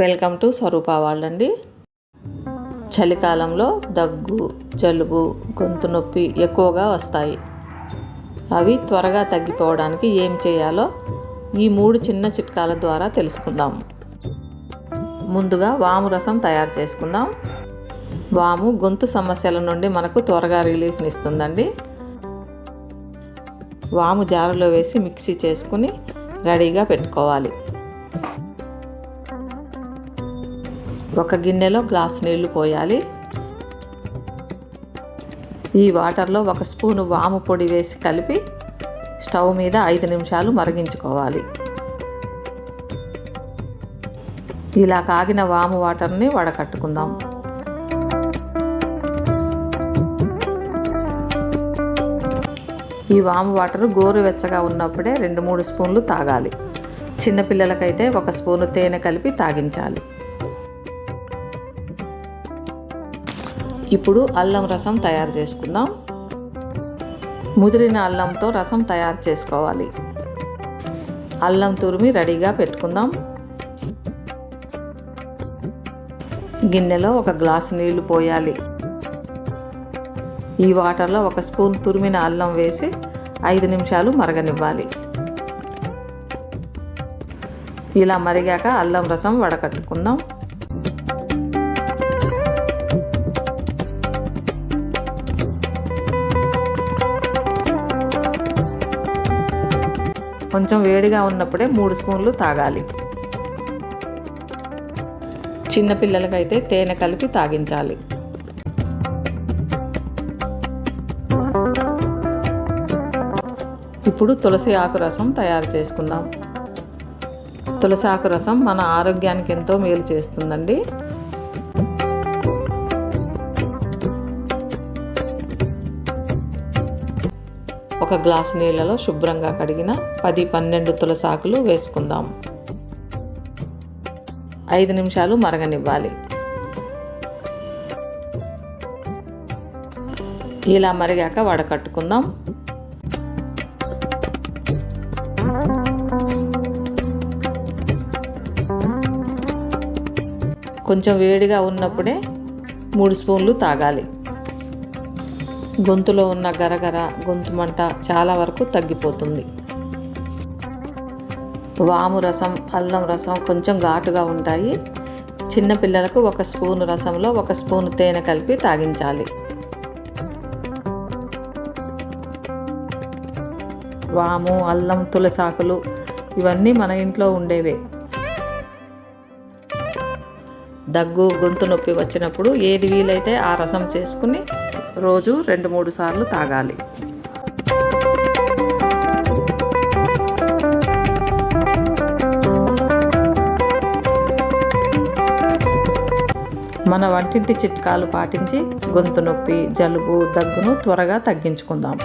Welcome to Swaroopa world అండి. చలికాలంలో దగ్గు, జలుబు, గొంతు నొప్పి ఎక్కువగా వస్తాయి. అవి త్వరగా తగ్గిపోవడానికి ఏం చేయాలో ఈ 3 చిన్న చిట్కాల ద్వారా తెలుసుకుందాం. ముందుగా వాము రసం తయారు చేసుకుందాం. వాము గొంతు సమస్యల నుండి మనకు త్వరగా రిలీఫ్ని ఇస్తుందండి. వాము జారులో వేసి మిక్సీ చేసుకుని రెడీగా పెట్టుకోవాలి. ఒక గిన్నెలో గ్లాస్ నీళ్లు పోయాలి. ఈ వాటర్లో 1 స్పూను వాము పొడి వేసి కలిపి స్టవ్ మీద 5 నిమిషాలు మరిగించుకోవాలి. ఇలా కాగిన వాము వాటర్ని వడకట్టుకుందాం. ఈ వాము వాటర్ గోరువెచ్చగా ఉన్నప్పుడే 2-3 స్పూన్లు తాగాలి. చిన్నపిల్లలకైతే 1 స్పూను తేనె కలిపి తాగించాలి. ఇప్పుడు అల్లం రసం తయారు చేసుకుందాం. ముదిరిన అల్లంతో రసం తయారు చేసుకోవాలి. అల్లం తురిమి రెడీగా పెట్టుకుందాం. గిన్నెలో 1 గ్లాసు నీళ్లు పోయాలి. ఈ వాటర్లో 1 స్పూన్ తురిమిన అల్లం వేసి 5 నిమిషాలు మరగనివ్వాలి. ఇలా మరిగాక అల్లం రసం వడకట్టుకుందాం. కొంచెం వేడిగా ఉన్నప్పుడే 3 స్పూన్లు తాగాలి. చిన్నపిల్లలకైతే తేనె కలిపి తాగించాలి. ఇప్పుడు తులసి ఆకు రసం తయారు చేసుకుందాం. తులసి ఆకు రసం మన ఆరోగ్యానికి ఎంతో మేలు చేస్తుందండి. ఒక గ్లాసు నీళ్ళలో శుభ్రంగా కడిగిన 10-12 తులసి ఆకులు వేసుకుందాం. 5 నిమిషాలు మరగనివ్వాలి. ఇలా మరిగాక వడకట్టుకుందాం. కొంచెం వేడిగా ఉన్నప్పుడే 3 స్పూన్లు తాగాలి. గొంతులో ఉన్న గరగర, గొంతు మంట చాలా వరకు తగ్గిపోతుంది. వాము రసం, అల్లం రసం కొంచెం ఘాటుగా ఉంటాయి. చిన్నపిల్లలకు 1 స్పూను రసంలో 1 స్పూను తేనె కలిపి తాగించాలి. వాము, అల్లం, తులసాకులు ఇవన్నీ మన ఇంట్లో ఉండేవే. దగ్గు, గొంతు నొప్పి వచ్చినప్పుడు ఏది వీలైతే ఆ రసం చేసుకుని రోజు 2-3 సార్లు తాగాలి. మన వంటింటి చిట్కాలు పాటించి గొంతు నొప్పి, జలుబు, దగ్గును త్వరగా తగ్గించుకుందాం.